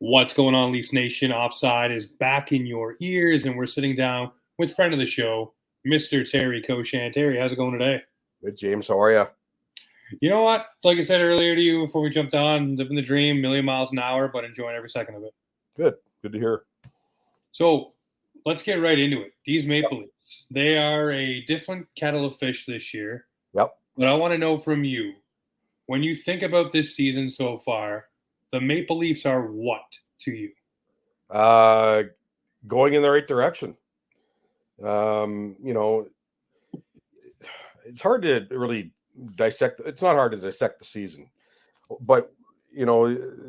What's going on, Leafs Nation? Offside is back in your ears, and we're sitting down with friend of the show, Mr. Terry Koshan. Terry, how's it going today? Good, James. How are you? You know what? Like I said earlier to you before we jumped on, living the dream, million miles an hour, but enjoying every second of it. Good. Good to hear. So let's get right into it. These Maple Leafs, they are a different kettle of fish this year. Yep. But I want to know from you, when you think about this season so far, the Maple Leafs are what to you? Going in the right direction. It's hard to really dissect. It's not hard to dissect the season, but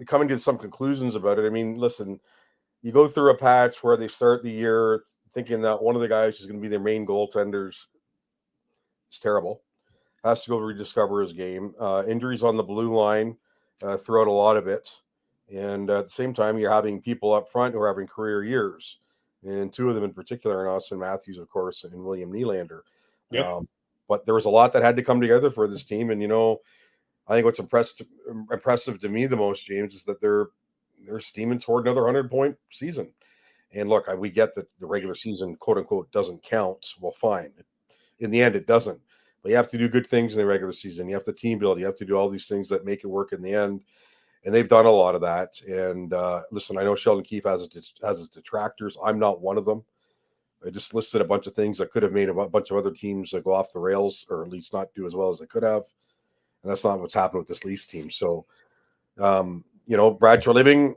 coming to some conclusions about it. I mean, listen, you go through a patch where they start the year thinking that one of the guys is going to be their main goaltenders. It's terrible. Has to go rediscover his game. Injuries on the blue line throughout a lot of it. And at the same time, you're having people up front who are having career years. And two of them in particular are Austin Matthews, of course, and William Nylander. Yep. But there was a lot that had to come together for this team. And, I think what's impressive to me the most, James, is that they're steaming toward another 100-point season. And look, we get that the regular season, quote unquote, doesn't count. Well, fine. In the end, it doesn't. But you have to do good things in the regular season. You have to team build. You have to do all these things that make it work in the end. And they've done a lot of that. And listen, I know Sheldon Keefe has his detractors. I'm not one of them. I just listed a bunch of things that could have made a bunch of other teams go off the rails, or at least not do as well as they could have. And that's not what's happened with this Leafs team. So, Brad Treliving,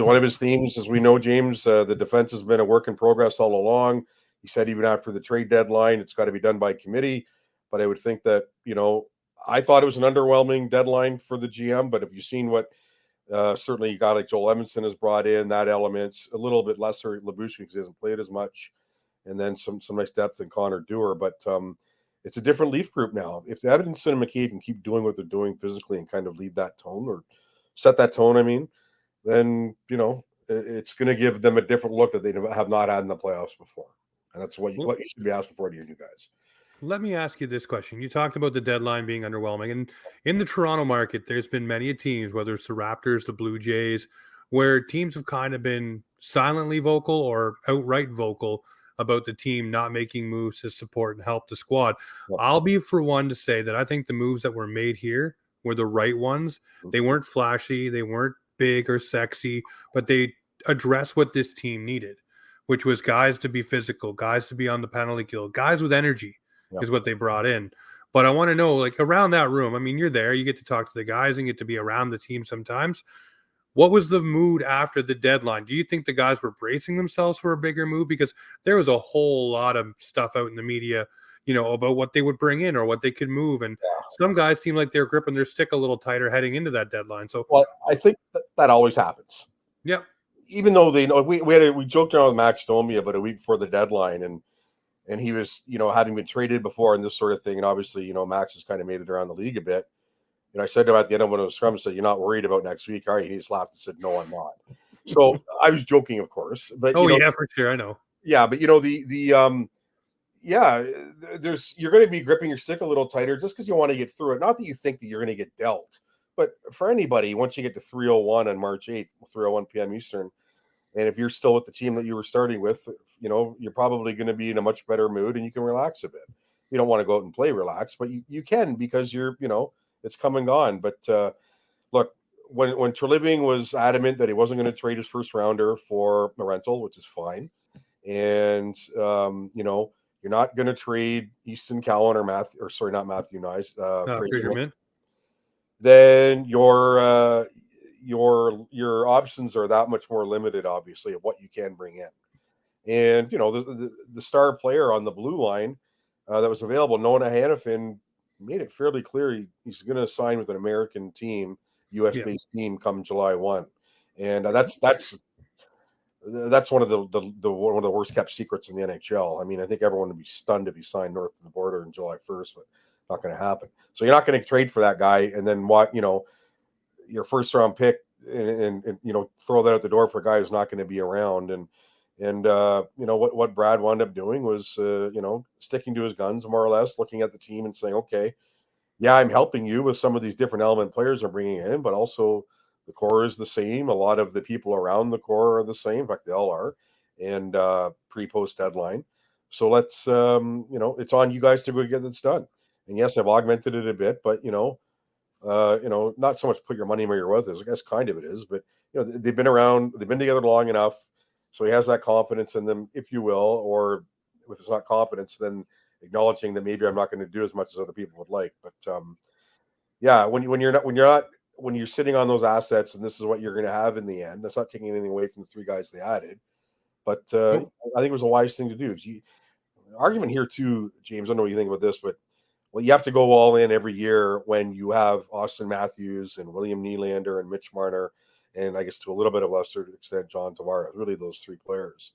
one of his themes, as we know, James, the defense has been a work in progress all along. He said even after the trade deadline, it's got to be done by committee. But I would think that, I thought it was an underwhelming deadline for the GM. But if you've seen what certainly a guy like Joel Edmondson has brought in, that element's a little bit lesser Lyubushkin because he hasn't played as much. And then some nice depth in Connor Dewar. But it's a different Leaf group now. If Edmondson and McCabe can keep doing what they're doing physically and kind of lead that tone or set that tone, then, it's going to give them a different look that they have not had in the playoffs before. And that's what you should be asking for to your new guys. Let me ask you this question. You talked about the deadline being underwhelming. And in the Toronto market, there's been many teams, whether it's the Raptors, the Blue Jays, where teams have kind of been silently vocal or outright vocal about the team not making moves to support and help the squad. Yep. I'll be for one to say that I think the moves that were made here were the right ones. They weren't flashy. They weren't big or sexy, but they addressed what this team needed, which was guys to be physical, guys to be on the penalty kill, guys with energy. Yep. Is what they brought in. But I want to know, like, around that room, you're there, you get to talk to the guys and get to be around the team sometimes. What was the mood after the deadline? Do you think the guys were bracing themselves for a bigger move? Because there was a whole lot of stuff out in the media, about what they would bring in or what they could move. And some guys seem like they're gripping their stick a little tighter heading into that deadline. So, well, I think that always happens. Yeah. Even though they know, we joked around with Max Domi about a week before the deadline, and he was, having been traded before and this sort of thing. And obviously, Max has kind of made it around the league a bit. And I said to him at the end of one of the scrums, said, "You're not worried about next week, are you?" He just laughed and said, "No, I'm not." So I was joking, of course. But yeah, for sure, I know. Yeah, but you're going to be gripping your stick a little tighter just because you want to get through it. Not that you think that you're going to get dealt, but for anybody, once you get to 3:01 on March 8th, 3:01 p.m. Eastern. And if you're still with the team that you were starting with, you're probably going to be in a much better mood and you can relax a bit. You don't want to go out and play relax, but you can because you're, it's come and gone. But look, when Treliving was adamant that he wasn't going to trade his first rounder for a rental, which is fine. And, you're not going to trade Easton Cowan or not Matthew Nyes. Fisherman. Then your options are that much more limited, obviously, of what you can bring in. And, the star player on the blue line that was available, Noah Hannafin, made it fairly clear he's going to sign with an American team, U.S.-based team come July 1. And that's one of the worst kept secrets in the NHL. I think everyone would be stunned if he signed north of the border on July 1st, but not going to happen. So you're not going to trade for that guy and then your first round pick and throw that out the door for a guy who's not going to be around. And what Brad wound up doing was sticking to his guns more or less, looking at the team and saying, okay, yeah, I'm helping you with some of these different element players I'm bringing in, but also The core is the same. A lot of the people around the core are the same. In fact, they all are. And pre-post deadline. So let's, it's on you guys to go get this done. And yes, I've augmented it a bit, but not so much put your money where your mouth is. I guess kind of it is, but they've been around, they've been together long enough, so he has that confidence in them, if you will, or if it's not confidence, then acknowledging that maybe I'm not going to do as much as other people would like. But yeah, when you're sitting on those assets, and this is what you're going to have in the end. That's not taking anything away from the three guys they added, but Nope. I think it was a wise thing to do. Argument here too, James. I don't know what you think about this, but you have to go all in every year when you have Austin Matthews and William Nylander and Mitch Marner, and I guess to a little bit of lesser extent John Tavares. Really, those three players.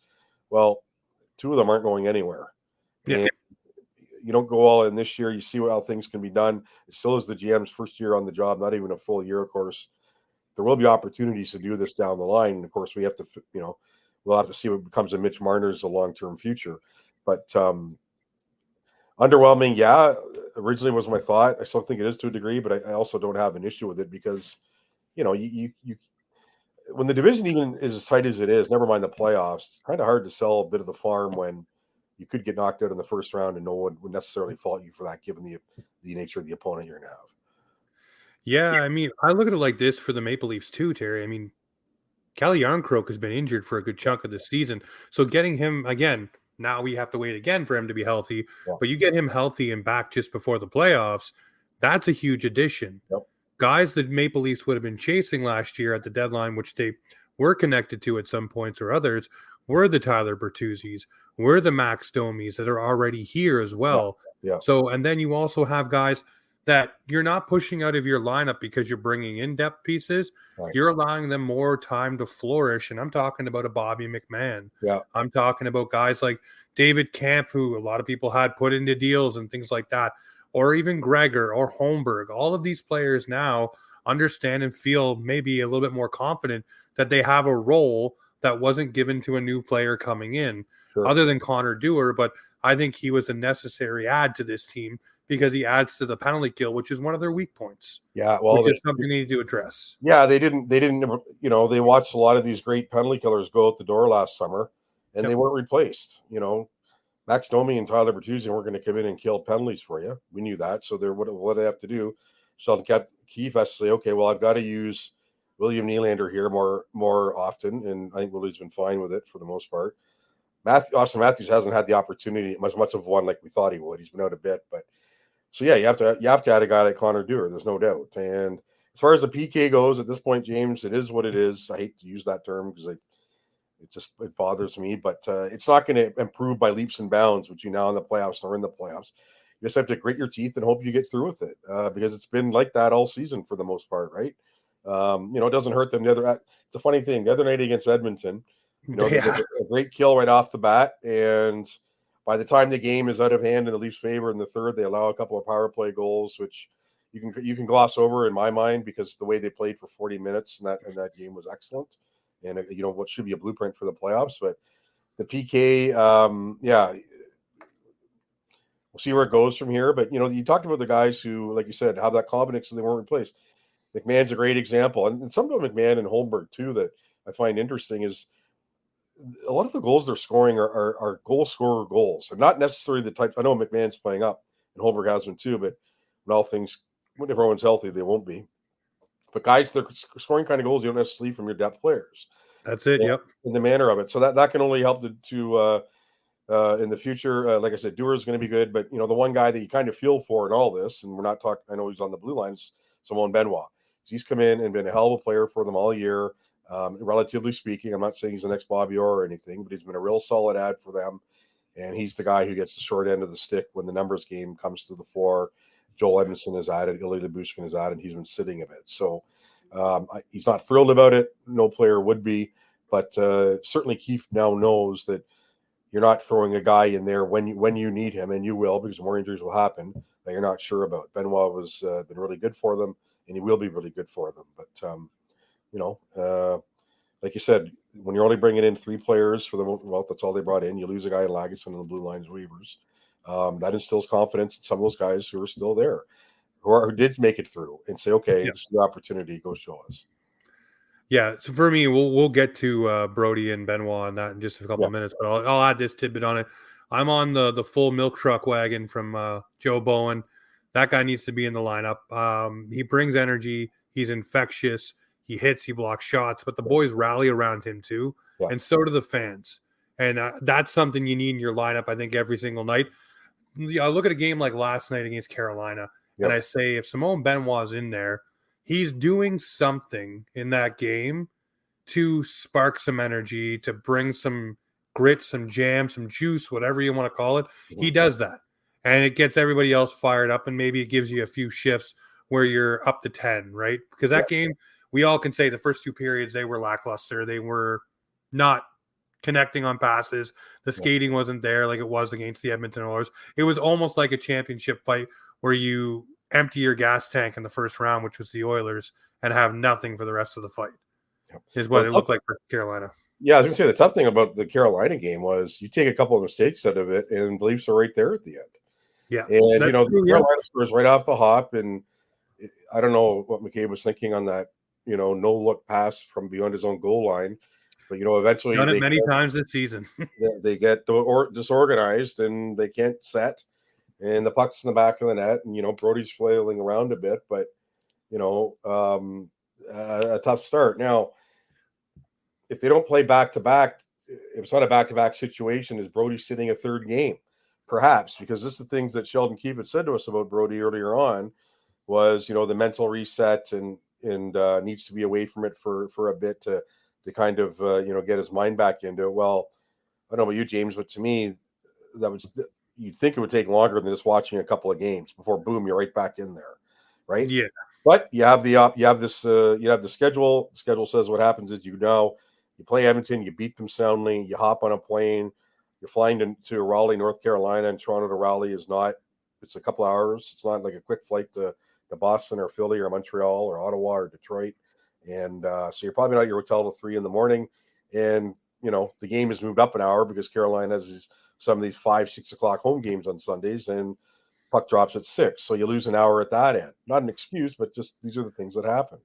Well, two of them aren't going anywhere. Yeah. And you don't go all in this year. You see how things can be done. It still is the GM's first year on the job, not even a full year, of course. There will be opportunities to do this down the line. And of course, we have to, we'll have to see what becomes of Mitch Marner's long-term future. But underwhelming, yeah. Originally was my thought. I still think it is to a degree, but I also don't have an issue with it because, you when the division even is as tight as it is, never mind the playoffs, it's kind of hard to sell a bit of the farm when you could get knocked out in the first round and no one would necessarily fault you for that, given the nature of the opponent you're going to have. Yeah, I mean, I look at it like this for the Maple Leafs too, Terry. I mean, Calle Yarncroke has been injured for a good chunk of the season. So getting him again, now we have to wait again for him to be healthy. Yeah. But you get him healthy and back just before the playoffs, that's a huge addition. Yep. Guys that Maple Leafs would have been chasing last year at the deadline, which they were connected to at some points or others, were the Tyler Bertuzzis, were the Max Domies that are already here as well. Yeah. So, and then you also have guys that you're not pushing out of your lineup because you're bringing in depth pieces. Right. You're allowing them more time to flourish. And I'm talking about a Bobby McMahon. Yeah. I'm talking about guys like David Kampf, who a lot of people had put into deals and things like that, or even Gregor or Holmberg. All of these players now understand and feel maybe a little bit more confident that they have a role that wasn't given to a new player coming in, other than Connor Dewar. But I think he was a necessary add to this team because he adds to the penalty kill, which is one of their weak points. Yeah, well, which is something they need to address. Yeah, they didn't, they watched a lot of these great penalty killers go out the door last summer, and they weren't replaced. Max Domi and Tyler Bertuzzi weren't going to come in and kill penalties for you. We knew that. So what do they have to do? Sheldon Keefe has to say, okay, well, I've got to use William Nylander here more often, and I think Willie's been fine with it for the most part. Austin Matthews hasn't had the opportunity as much of one like we thought he would. He's been out a bit, but so yeah, you have to add a guy like Connor Dewar. There's no doubt. And as far as the PK goes, at this point, James, it is what it is. I hate to use that term because it bothers me, but it's not going to improve by leaps and bounds between now and the playoffs or in the playoffs. You just have to grit your teeth and hope you get through with it because it's been like that all season for the most part, right? It doesn't hurt them. It's a funny thing. The other night against Edmonton, they did a great kill right off the bat, and by the time the game is out of hand in the Leafs' favor in the third, they allow a couple of power play goals, which you can gloss over in my mind because the way they played for 40 minutes in that game was excellent, and what should be a blueprint for the playoffs. But the PK, we'll see where it goes from here. But you talked about the guys who, like you said, have that confidence and they weren't replaced. McMahon's a great example, and some of McMahon and Holmberg too that I find interesting is a lot of the goals they're scoring are goal scorer goals, and not necessarily the type. I know McMahon's playing up, and Holmberg has been too, but when everyone's healthy, they won't be. But guys, they're scoring kind of goals you don't necessarily from your depth players. That's it. Yep. In the manner of it, so that can only help to in the future. Like I said, Dewar is going to be good, but the one guy that you kind of feel for in all this, and we're not talking. I know he's on the blue lines, Simone Benoit. He's come in and been a hell of a player for them all year. Relatively speaking, I'm not saying he's the next Bobby Orr or anything, but he's been a real solid add for them. And he's the guy who gets the short end of the stick when the numbers game comes to the fore. Joel Edmondson is added, Ilya Lyubushkin is added. He's been sitting a bit. So he's not thrilled about it. No player would be. But certainly Keefe now knows that you're not throwing a guy in there when you need him, and you will because more injuries will happen that you're not sure about. Benoit was been really good for them, and he will be really good for them. But like you said, when you're only bringing in three players for that's all they brought in. You lose a guy in Lagesson and the blue lines waivers. That instills confidence in some of those guys who are still there, who did make it through and say, okay, this is the opportunity. Go show us. Yeah, so for me, we'll get to Brody and Benoit on that in just a couple Yeah, of minutes, but I'll add this tidbit on it. I'm on the full milk truck wagon from Joe Bowen. That guy needs to be in the lineup. He brings energy. He's infectious. He hits. He blocks shots. But the boys rally around him too, yeah, and so do the fans. And that's something you need in your lineup. I think every single night. I look at a game like last night against Carolina, and yep, I say if Simone Benoit's in there, he's doing something in that game to spark some energy, to bring some grit, some jam, some juice, whatever you want to call it. He mhm, does that. And it gets everybody else fired up, and maybe it gives you a few shifts where you're up to 10, right? Because yeah, that game, we all can say the first two periods, they were lackluster. They were not connecting on passes. The yeah, skating wasn't there like it was against the Edmonton Oilers. It was almost like a championship fight where you empty your gas tank in the first round, which was the Oilers, and have nothing for the rest of the fight, yeah. is Well, what it looked like for Carolina. yeah, I was gonna say the tough thing about the Carolina game was you take a couple of mistakes out of it, and the Leafs are right there at the end. Yeah, And that's true. Yeah, Carolina scores right off the hop, and I don't know what McCabe was thinking on that, no look pass from beyond his own goal line, but eventually done it many times this season. they get disorganized and they can't set, and the puck's in the back of the net, and Brody's flailing around a bit, but you know, um, a tough start. Now, if they don't play back to back, if it's not a back to back situation, is Brody sitting a third game? Perhaps, because this is the things that Sheldon Keefe had said to us about Brody earlier on was, the mental reset and needs to be away from it for a bit to kind of get his mind back into it. Well, I don't know about you, James, but to me, that was you'd think it would take longer than just watching a couple of games before boom, you're right back in there, right? Yeah, But you have the schedule. The schedule says what happens is you play Edmonton, you beat them soundly, you hop on a plane, you're flying to Raleigh, North Carolina, and Toronto to Raleigh is not. It's a couple hours. It's not like a quick flight to Boston or Philly or Montreal or Ottawa or Detroit, and so you're probably not at your hotel till 3 in the morning, and the game has moved up an hour because Carolina has some of these 5-6 o'clock home games on Sundays, and puck drops at 6. So you lose an hour at that end. Not an excuse, but just these are the things that happen.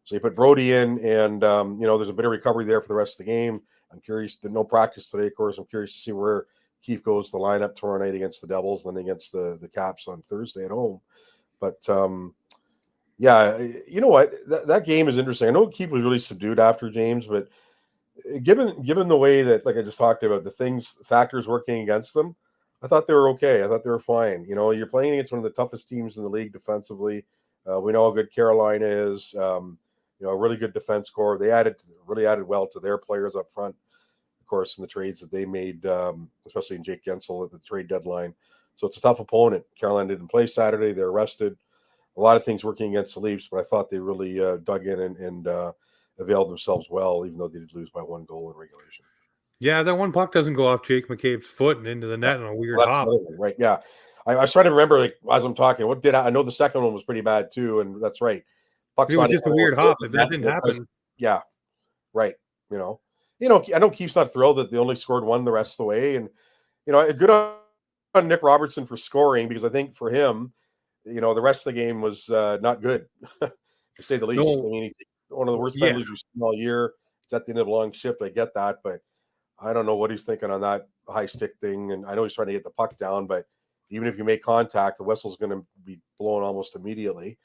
So you put Brody in, and there's a bit of recovery there for the rest of the game. I'm curious. No practice today, of course. I'm curious to see where Keefe goes the lineup tomorrow night against the Devils, and then against the Caps on Thursday at home. But yeah, you know what? That game is interesting. I know Keefe was really subdued after James, but given the way that, like I just talked about, the factors working against them, I thought they were okay. I thought they were fine. You're playing against one of the toughest teams in the league defensively. We know how good Carolina is. A really good defense core. They really added well to their players up front, of course, in the trades that they made, especially in Jake Gensel at the trade deadline. So it's a tough opponent. Carolina didn't play Saturday. They're rested. A lot of things working against the Leafs, but I thought they really dug in and availed themselves well, even though they did lose by 1 goal in regulation. yeah. That one puck doesn't go off Jake McCabe's foot and into the Yeah. net on a weird Well, that's hop. another one, right? Yeah. I was trying to remember, like, as I'm talking, what did I know the second one was pretty bad too, and that's right. It Puck's was not just a even weird hop. If that didn't happen, yeah, right. I know Keith's not thrilled that they only scored one the rest of the way, and good on Nick Robertson for scoring, because I think for him, the rest of the game was not good, to say the least. I no, mean, one of the worst yeah, penalties we've seen all year. It's at the end of a long shift. I get that, but I don't know what he's thinking on that high stick thing. And I know he's trying to get the puck down, but even if you make contact, the whistle's going to be blown almost immediately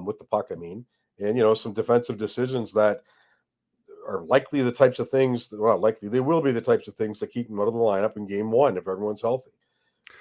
with the puck. I mean, and some defensive decisions that are likely the types of things that, well, likely they will be the types of things that keep him out of the lineup in game one if everyone's healthy.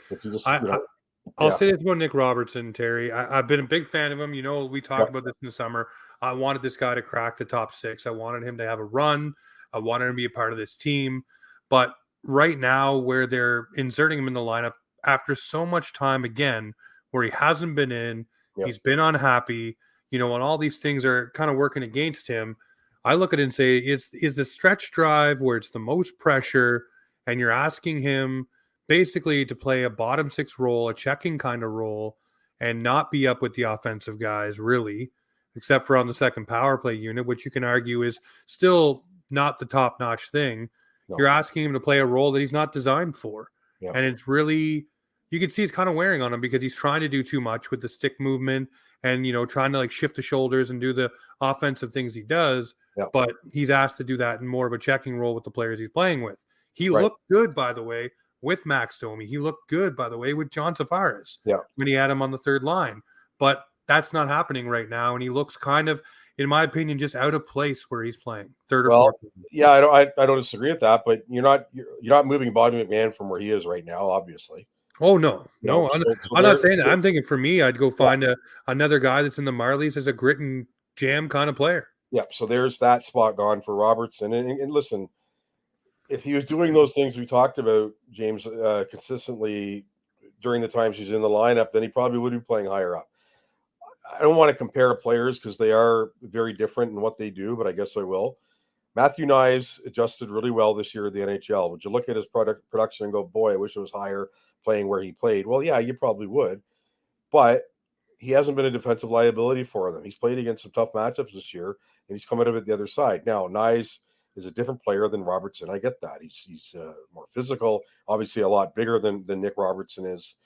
Because he just, I'll yeah, say this about Nick Robertson, Terry. I've been a big fan of him. We yeah, talked about this in the summer. I wanted this guy to crack the top 6. I wanted him to have a run. I wanted him to be a part of this team. But right now, where they're inserting him in the lineup after so much time again, where he hasn't been in, yeah, he's been unhappy, and all these things are kind of working against him. I look at it and say, is the stretch drive where it's the most pressure, and you're asking him basically to play a bottom 6 role, a checking kind of role, and not be up with the offensive guys, really, except for on the second power play unit, which you can argue is still not the top notch thing. no, You're asking him to play a role that he's not designed for. yeah, And it's really, you can see it's kind of wearing on him because he's trying to do too much with the stick movement and, trying to like shift the shoulders and do the offensive things he does. Yeah. But he's asked to do that in more of a checking role with the players he's playing with. He Right. looked good, by the way, with Max Domi. He looked good, by the way, with John Tavares when he had him on the third line. But that's not happening right now. And he looks kind of, in my opinion, just out of place where he's playing third or fourth. Yeah, I don't disagree with that, but you're not moving Bobby McMahon from where he is right now, obviously. Oh no, I'm not saying that. I'm thinking for me, I'd go find another guy that's in the Marlies as a grit and jam kind of player. Yeah, so there's that spot gone for Robertson. And listen, if he was doing those things we talked about, James, consistently during the times he's in the lineup, then he probably would be playing higher up. I don't want to compare players because they are very different in what they do, but I guess I will. Matthew Knies adjusted really well this year at the NHL. Would you look at his production and go, boy, I wish it was higher playing where he played? Well, yeah, you probably would. But he hasn't been a defensive liability for them. He's played against some tough matchups this year, and he's come out of it the other side. Now, Knies is a different player than Robertson. I get that. He's more physical, obviously a lot bigger than Nick Robertson is.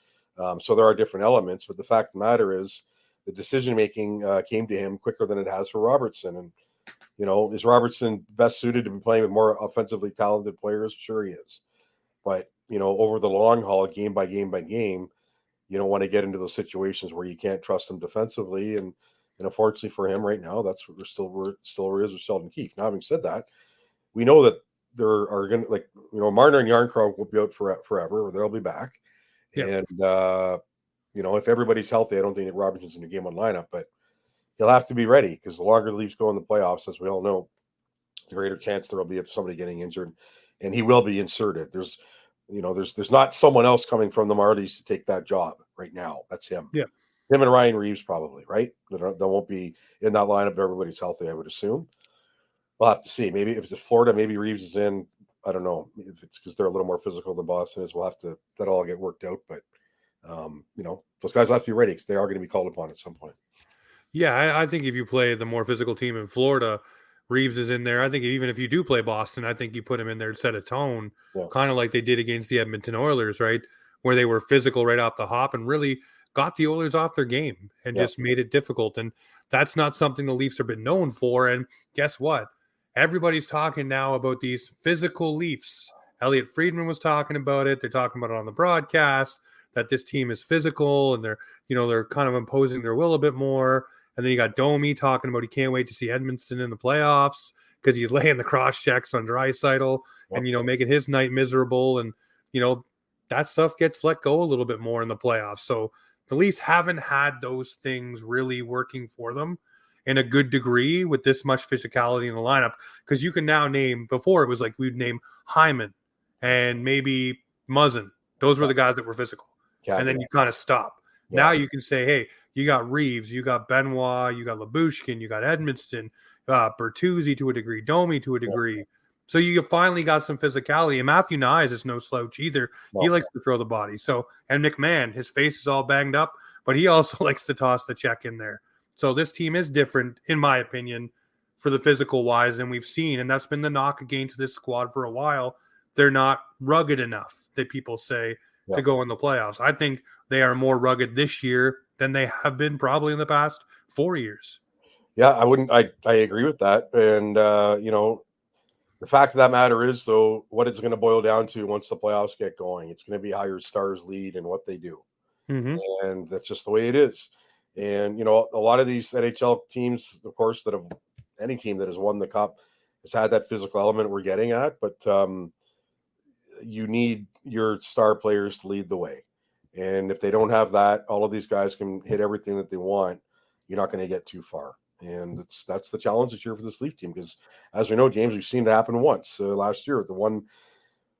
So there are different elements. But the fact of the matter is the decision-making came to him quicker than it has for Robertson. And is Robertson best suited to be playing with more offensively talented players? Sure he is. But, over the long haul, game by game by game, you don't want to get into those situations where you can't trust them defensively. And unfortunately for him right now, that's what we're still is with Sheldon Keefe. Now, having said that, we know that there are going to, Marner and Yarncroc will be out forever, or they'll be back. Yeah. And, if everybody's healthy, I don't think that Robinson's in the game one lineup, but he'll have to be ready because the longer the Leafs go in the playoffs, as we all know, the greater chance there will be of somebody getting injured, and he will be inserted. There's not someone else coming from the Marlies to take that job right now. That's him. Yeah, him and Ryan Reeves probably, right? They won't be in that lineup if everybody's healthy, I would assume. We'll have to see. Maybe if it's Florida, maybe Reeves is in. I don't know if it's because they're a little more physical than Boston is. We'll have to that'll all get worked out, but those guys have to be ready because they are going to be called upon at some point. Yeah, I think if you play the more physical team in Florida, Reeves is in there. I think even if you do play Boston, I think you put him in there to set a tone, kind of like they did against the Edmonton Oilers, right? Where they were physical right off the hop and really got the Oilers off their game and just made it difficult. And that's not something the Leafs have been known for. And guess what? Everybody's talking now about these physical Leafs. Elliot Friedman was talking about it. They're talking about it on the broadcast that this team is physical and they're kind of imposing their will a bit more. And then you got Domi talking about he can't wait to see Edmonton in the playoffs because he's laying the cross checks on Draisaitl and, making his night miserable. And, that stuff gets let go a little bit more in the playoffs. So the Leafs haven't had those things really working for them in a good degree with this much physicality in the lineup. Because you can now name, before it was like we'd name Hyman and maybe Muzzin. Those were the guys that were physical. And then you kind of stop. Yeah. Now you can say, hey, you got Reeves, you got Benoit, you got Labushkin, you got Edmonston, Bertuzzi to a degree, Domi to a degree. Yeah. So you finally got some physicality. And Matthew Knies is no slouch either. No. He likes to throw the body. So, and McMahon, his face is all banged up, but he also likes to toss the check in there. So this team is different, in my opinion, for the physical wise than we've seen. And that's been the knock against this squad for a while. They're not rugged enough, that people say, to go in the playoffs. I think they are more rugged this year than they have been probably in the past 4 years. Yeah, I agree with that. And, the fact of that matter is, though, what it's going to boil down to once the playoffs get going, it's going to be how your stars lead and what they do. Mm-hmm. And that's just the way it is. And, a lot of these NHL teams, of course, any team that has won the cup has had that physical element we're getting at. But you need your star players to lead the way. And if they don't have that, all of these guys can hit everything that they want. You're not going to get too far. And that's the challenge this year for this Leaf team. Because as we know, James, we've seen it happen once last year with the one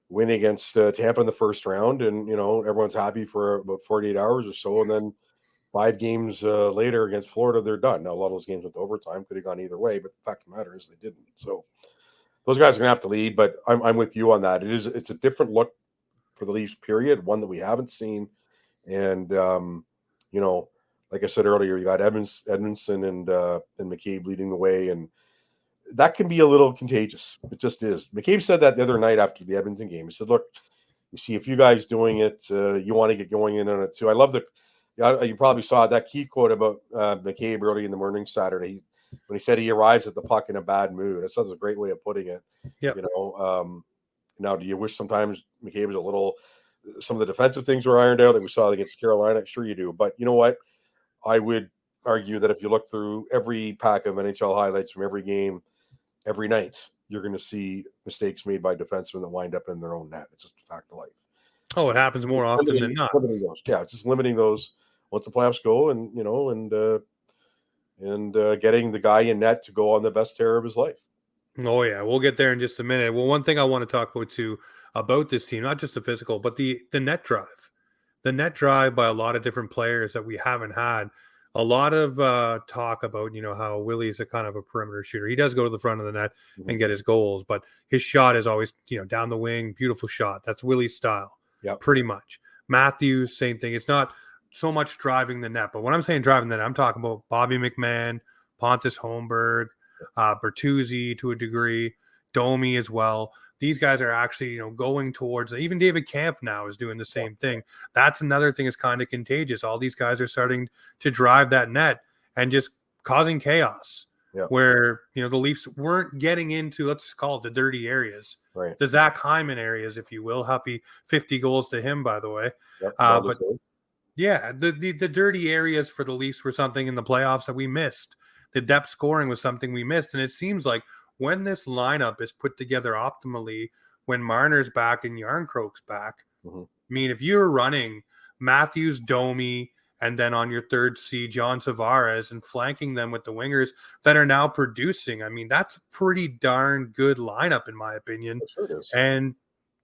win against Tampa in the first round. And, everyone's happy for about 48 hours or so. And then 5 games later against Florida, they're done. Now, a lot of those games went to overtime, could have gone either way. But the fact of the matter is they didn't. So those guys are going to have to lead. But I'm with you on that. It's a different look for the Leafs, period, one that we haven't seen. And, like I said earlier, you got Edmondson and McCabe leading the way, and that can be a little contagious. It just is. McCabe said that the other night after the Edmonton game. He said, look, you see a few guys doing it. You want to get going in on it too. I love the. You probably saw that key quote about McCabe early in the morning Saturday when he said he arrives at the puck in a bad mood. That sounds a great way of putting it. Yeah. Now, do you wish sometimes McCabe was a little? Some of the defensive things were ironed out, like we saw against Carolina. Sure, you do. But you know what? I would argue that if you look through every pack of NHL highlights from every game, every night, you're going to see mistakes made by defensemen that wind up in their own net. It's just a fact of life. Oh, it happens more often than not. Limiting those. Yeah, it's just limiting those once the playoffs go, and getting the guy in net to go on the best tear of his life. Oh yeah, we'll get there in just a minute. Well, one thing I want to talk about too about this team, not just the physical, but the net drive. The net drive by a lot of different players that we haven't had. A lot of talk about, how Willie's a kind of a perimeter shooter. He does go to the front of the net and get his goals, but his shot is always, down the wing, beautiful shot. That's Willie's style, pretty much. Matthews, same thing. It's not so much driving the net, but when I'm saying driving the net, I'm talking about Bobby McMahon, Pontus Holmberg, Bertuzzi to a degree, Domi as well. These guys are actually, going towards, even David Kampf now is doing the same thing. That's another thing is kind of contagious. All these guys are starting to drive that net and just causing chaos where, the Leafs weren't getting into, let's just call it the dirty areas, the Zach Hyman areas, if you will. Happy 50 goals to him, by the way. But yeah, the dirty areas for the Leafs were something in the playoffs that we missed. The depth scoring was something we missed. And it seems like when this lineup is put together optimally, when Marner's back and Yarncroke's back, I mean, if you're running Matthews, Domi, and then on your third C, John Tavares, and flanking them with the wingers that are now producing, I mean, that's a pretty darn good lineup, in my opinion. Sure it is. And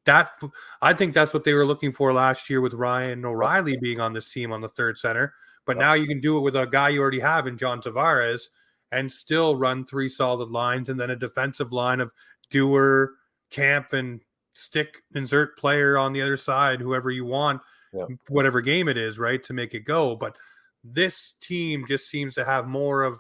I think that's what they were looking for last year with Ryan O'Reilly being on this team on the third center. But now you can do it with a guy you already have in John Tavares and still run three solid lines and then a defensive line of Dewar, Camp, and insert player on the other side, whoever you want, whatever game it is, right, to make it go. But this team just seems to have more of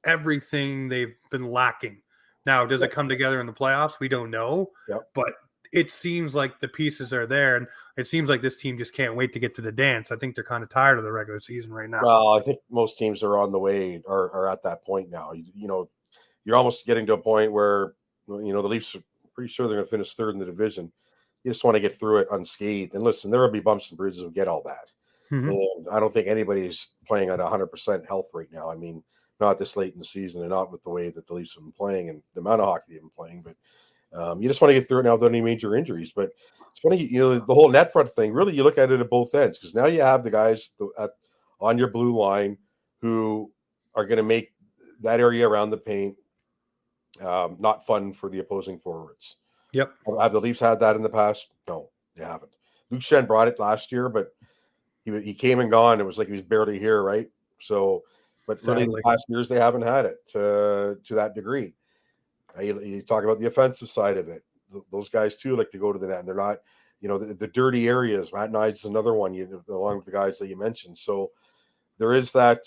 everything they've been lacking. Now, does it come together in the playoffs? We don't know. But it seems like the pieces are there, and it seems like this team just can't wait to get to the dance. I think they're kind of tired of the regular season right now. Well, I think most teams are on the way, are at that point now. You're almost getting to a point where, the Leafs are pretty sure they're going to finish third in the division. You just want to get through it unscathed. And listen, there will be bumps and bruises. We get all that. And I don't think anybody's playing at 100% health right now. I mean, not this late in the season and not with the way that the Leafs have been playing and the amount of hockey they've been playing, but you just want to get through it now without any major injuries. But it's funny, the whole net front thing, really, you look at it at both ends, because now you have the guys on your blue line who are going to make that area around the paint not fun for the opposing forwards. Have the Leafs had that in the past? No, they haven't. Luke Schenn brought it last year, but he came and gone. It was like he was barely here, right? So, but really, in the past years, they haven't had it to that degree. You talk about the offensive side of it. Those guys too like to go to the net. And they're not, the dirty areas. Matt Knight is another one. Along with the guys that you mentioned. So there is that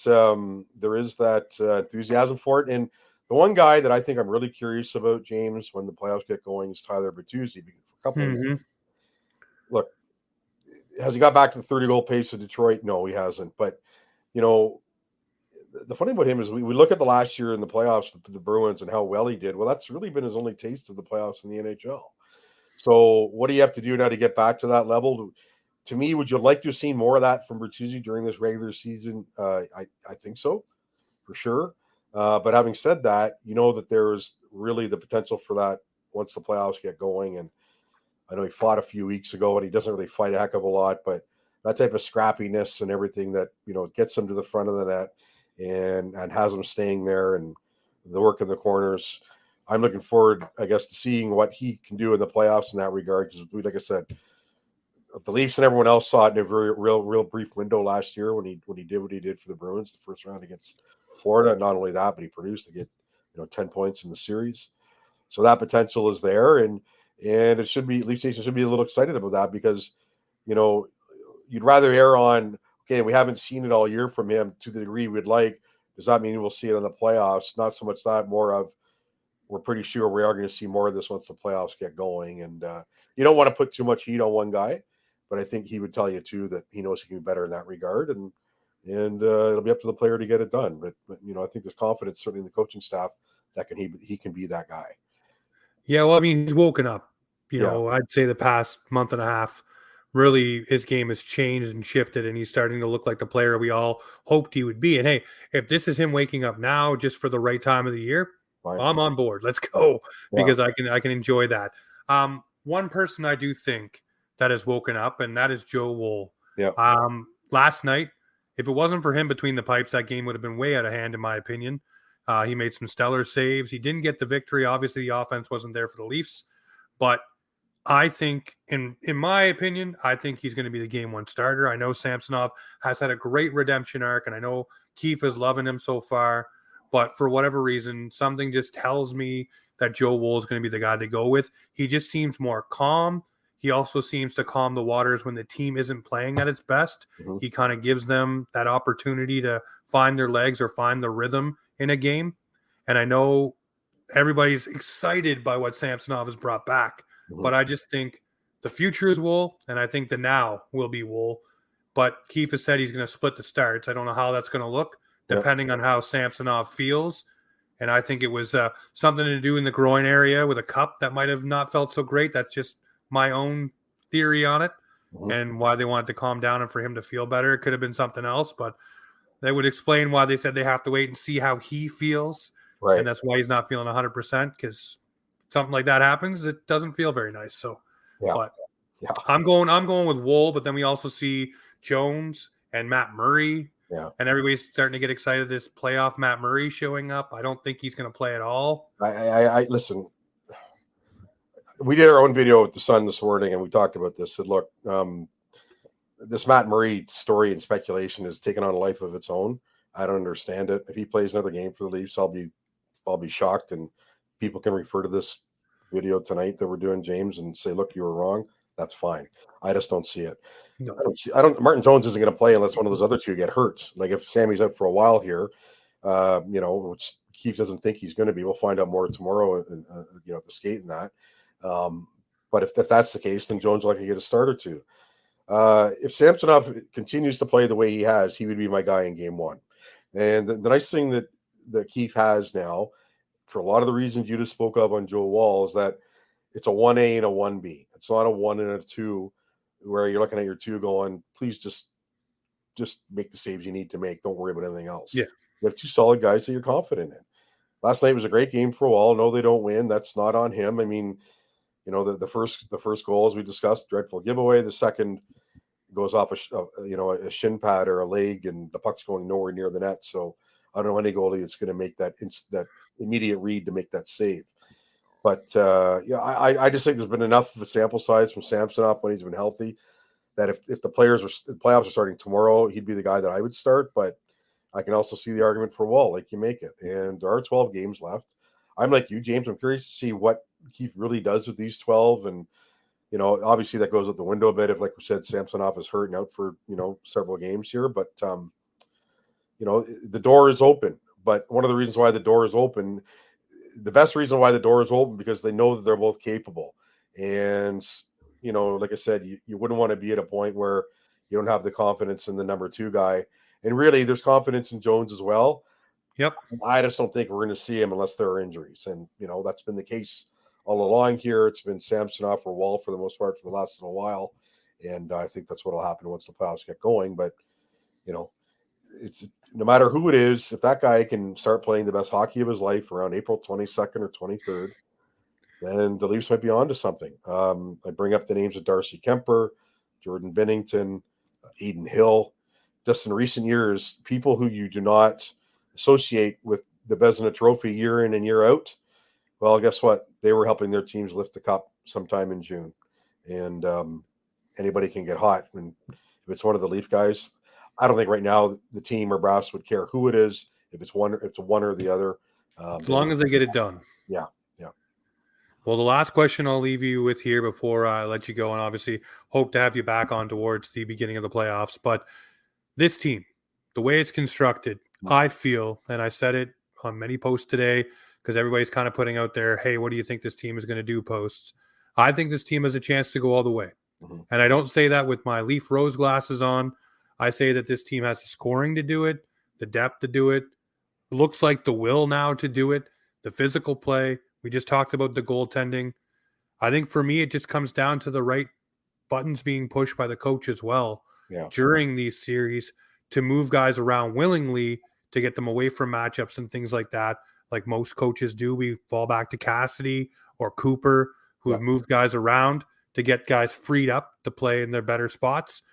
enthusiasm for it. And the one guy that I think I'm really curious about, James, when the playoffs get going, is Tyler Bertuzzi. For a couple of years. Look, has he got back to the 30-goal pace of Detroit? No, he hasn't. But the funny about him is we look at the last year in the playoffs, the Bruins, and how well he did. Well, that's really been his only taste of the playoffs in the NHL. So what do you have to do now to get back to that level? To me, would you like to have seen more of that from Bertuzzi during this regular season? I think so, for sure. But having said that, that there is really the potential for that once the playoffs get going. And I know he fought a few weeks ago, and he doesn't really fight a heck of a lot, but that type of scrappiness and everything that, gets him to the front of the net and has him staying there and the work in the corners. I'm looking forward, I guess, to seeing what he can do in the playoffs in that regard. Because, like I said, the Leafs and everyone else saw it in a very real brief window last year when he did what he did for the Bruins the first round against Florida. Not only that, but he produced to get 10 points in the series. So that potential is there, and it should be Leafs Nation should be a little excited about that, because you'd rather err on, okay, we haven't seen it all year from him to the degree we'd like. Does that mean we'll see it in the playoffs? Not so much that, more of, we're pretty sure we are going to see more of this once the playoffs get going. And you don't want to put too much heat on one guy, but I think he would tell you too that he knows he can be better in that regard. And it'll be up to the player to get it done. But I think there's confidence certainly in the coaching staff that he can be that guy. Yeah, well, I mean, he's woken up. Yeah. I'd say the past month and a half, really, his game has changed and shifted, and he's starting to look like the player we all hoped he would be. And hey, if this is him waking up now, just for the right time of the year, Fine. I'm on board. Let's go, Yeah. because I can enjoy that. One person I do think that has woken up, and that is Joe Wool. Yeah. Last night, if it wasn't for him between the pipes, that game would have been way out of hand, in my opinion. He made some stellar saves. He didn't get the victory. Obviously, the offense wasn't there for the Leafs. But I think, in my opinion, I think he's going to be the game one starter. I know Samsonov has had a great redemption arc, and I know Keefe is loving him so far. But for whatever reason, something just tells me that Joe Wool is going to be the guy to go with. He just seems more calm. He also seems to calm the waters when the team isn't playing at its best. Mm-hmm. He kind of gives them that opportunity to find their legs or find the rhythm in a game. And I know everybody's excited by what Samsonov has brought back, but I just think the future is Wool, and I think the now will be Wool. But Keefe has said he's going to split the starts. I don't know how that's going to look, depending on how Samsonov feels. And I think it was something to do in the groin area with a cup that might have not felt so great. That's just my own theory on it, and why they wanted to calm down and for him to feel better. It could have been something else, but that would explain why they said they have to wait and see how he feels. Right. And that's why he's not feeling 100%, because something like that happens, it doesn't feel very nice. So, but I'm going with Wool, but then we also see Jones and Matt Murray. Yeah. And everybody's starting to get excited. This playoff Matt Murray showing up. I don't think he's going to play at all. I listen. We did our own video with the Sun this morning, and we talked about this. Said, look, this Matt Murray story and speculation has taken on a life of its own. I don't understand it. If he plays another game for the Leafs, I'll be shocked, and people can refer to this video tonight that we're doing, James, and say, look, you were wrong. That's fine. I just don't see it. No. Martin Jones isn't going to play unless one of those other two get hurt. Like if Sammy's out for a while here, which Keefe doesn't think he's going to be. We'll find out more tomorrow, the skate and that. But if that's the case, then Jones will likely get a start or two. If Samsonov continues to play the way he has, he would be my guy in game one. And the nice thing that Keefe has now, for a lot of the reasons you just spoke of on Joe Wool, is that it's a 1A and a 1B. It's not a 1 and a 2 where you're looking at your 2 going, please just make the saves you need to make. Don't worry about anything else. Yeah. You have 2 solid guys that you're confident in. Last night was a great game for Wool. No, they don't win. That's not on him. I mean, the first goal, as we discussed, dreadful giveaway. The second goes off a shin pad or a leg, and the puck's going nowhere near the net. So I don't know any goalie that's going to make that immediate read to make that save. But I just think there's been enough of a sample size from Samsonov when he's been healthy that if the playoffs are starting tomorrow, he'd be the guy that I would start. But I can also see the argument for Wool, like you make it. And there are 12 games left. I'm like you, James. I'm curious to see what Keefe really does with these 12. And, obviously that goes out the window a bit if, like we said, Samsonov is hurt and out for, several games here. But, the door is open. But one of the reasons why the door is open, the best reason why the door is open, because they know that they're both capable. And, like I said, you wouldn't want to be at a point where you don't have the confidence in the number 2 guy. And really, there's confidence in Jones as well. Yep. I just don't think we're going to see him unless there are injuries. And, that's been the case all along here. It's been Samsonov or Wool for the most part for the last little while. And I think that's what will happen once the playoffs get going. But, it's no matter who it is, if that guy can start playing the best hockey of his life around April 22nd or 23rd, then the Leafs might be on to something. I bring up the names of Darcy Kemper, Jordan Binnington, Aiden Hill. Just in recent years, people who you do not associate with the Vezina Trophy year in and year out, well, guess what? They were helping their teams lift the cup sometime in June. And anybody can get hot. And if it's one of the Leaf guys, I don't think right now the team or brass would care who it is, if it's one or the other. As long as they get it done. Yeah. Well, the last question I'll leave you with here before I let you go, and obviously hope to have you back on towards the beginning of the playoffs, but this team, the way it's constructed, I feel, and I said it on many posts today, because everybody's kind of putting out there, hey, what do you think this team is going to do posts? I think this team has a chance to go all the way. Mm-hmm. And I don't say that with my Leaf Rose glasses on. I say that this team has the scoring to do it, the depth to do it. Looks like the will now to do it, the physical play. We just talked about the goaltending. I think for me, it just comes down to the right buttons being pushed by the coach as well during these series to move guys around willingly to get them away from matchups and things like that. Like most coaches do, we fall back to Cassidy or Cooper, who have moved guys around to get guys freed up to play in their better spots.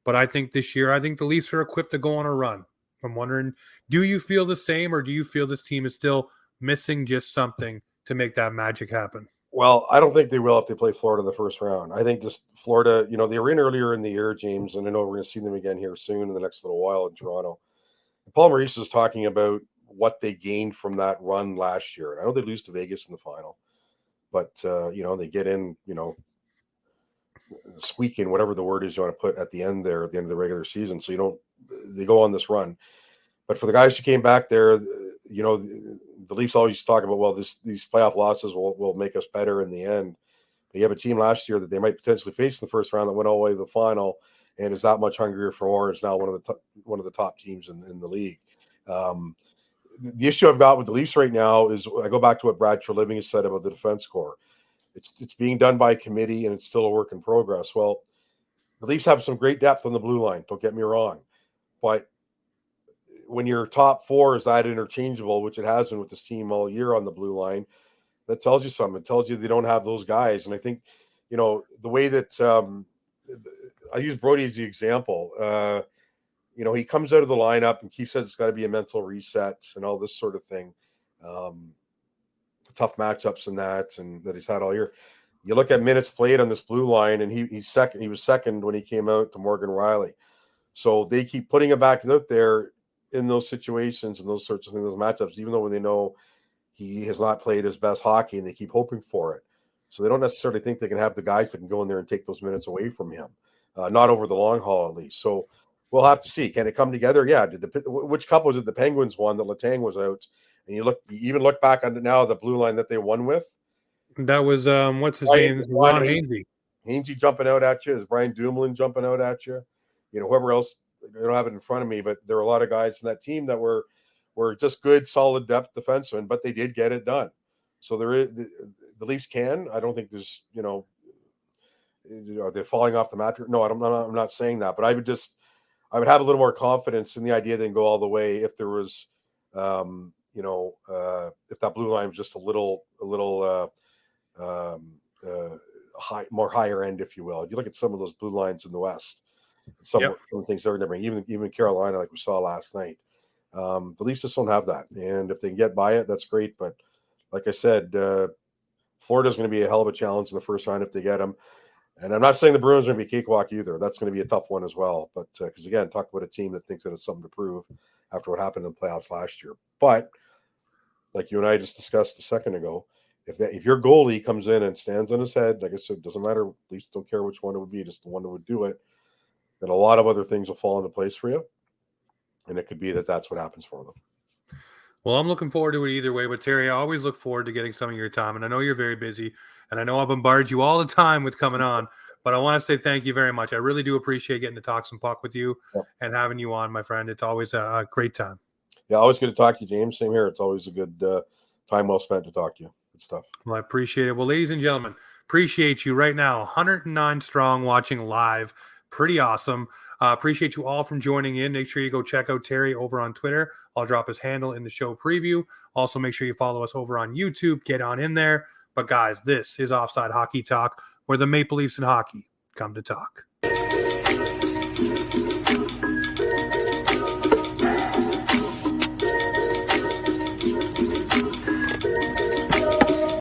But I think this year, I think the Leafs are equipped to go on a run. I'm wondering, do you feel the same, or do you feel this team is still missing just something to make that magic happen? Well, I don't think they will if they play Florida in the first round. I think just Florida, they were in earlier in the year, James, and I know we're going to see them again here soon in the next little while in Toronto. Paul Maurice was talking about what they gained from that run last year. I know they lose to Vegas in the final, but, they get in, squeaking, whatever the word is you want to put at the end there, at the end of the regular season. So they go on this run. But for the guys who came back there, the Leafs always talk about, well, these playoff losses will make us better in the end. But you have a team last year that they might potentially face in the first round that went all the way to the final and is that much hungrier for more. Is now one of the top teams in the league. The issue I've got with the Leafs right now is I go back to what Brad Treliving has said about the defense corps. It's being done by committee and it's still a work in progress. Well, the Leafs have some great depth on the blue line. Don't get me wrong, but when your top four is that interchangeable, which it has been with this team all year on the blue line, that tells you something. It tells you they don't have those guys. And I think, the way that I use Brody as the example, he comes out of the lineup and Keith says it's got to be a mental reset and all this sort of thing. Tough matchups and that he's had all year. You look at minutes played on this blue line and he's second. He was second when he came out to Morgan Riley. So they keep putting him back out there in those situations and those sorts of things, those matchups, even though when they know he has not played his best hockey and they keep hoping for it. So they don't necessarily think they can have the guys that can go in there and take those minutes away from him, not over the long haul at least. So we'll have to see. Can it come together? Yeah. Which cup was it? The Penguins won that Letang was out. And you even look back on now the blue line that they won with. That was what's his name? Ron Hainsey. Hainsey jumping out at you. Is Brian Dumoulin jumping out at you? Whoever else. I don't have it in front of me, but there were a lot of guys in that team that were just good, solid depth defensemen, but they did get it done. So there is the Leafs can. I don't think there's are they falling off the map here? No, I'm not saying that, but I would have a little more confidence in the idea they can go all the way if there was if that blue line was just a little more higher end, if you will. If you look at some of those blue lines in the West. Some of the things they're going to bring, even Carolina, like we saw last night. The Leafs just don't have that. And if they can get by it, that's great. But like I said, Florida's going to be a hell of a challenge in the first round if they get them. And I'm not saying the Bruins are going to be cakewalk either. That's going to be a tough one as well. But because, again, talk about a team that thinks that it's something to prove after what happened in the playoffs last year. But like you and I just discussed a second ago, if your goalie comes in and stands on his head, like I said, it doesn't matter. Leafs don't care which one it would be, just the one that would do it. And a lot of other things will fall into place for you. And it could be that that's what happens for them. Well, I'm looking forward to it either way. But, Terry, I always look forward to getting some of your time. And I know you're very busy. And I know I bombard you all the time with coming on. But I want to say thank you very much. I really do appreciate getting to talk some puck with you and having you on, my friend. It's always a great time. Yeah, always good to talk to you, James. Same here. It's always a good time well spent to talk to you. Good stuff. Well, I appreciate it. Well, ladies and gentlemen, appreciate you right now. 109 strong watching live. Pretty awesome. Appreciate you all from joining in. Make sure you go check out Terry over on Twitter. I'll drop his handle in the show preview. Also, make sure you follow us over on YouTube. Get on in there. But, guys, this is Offside Hockey Talk, where the Maple Leafs and hockey come to talk.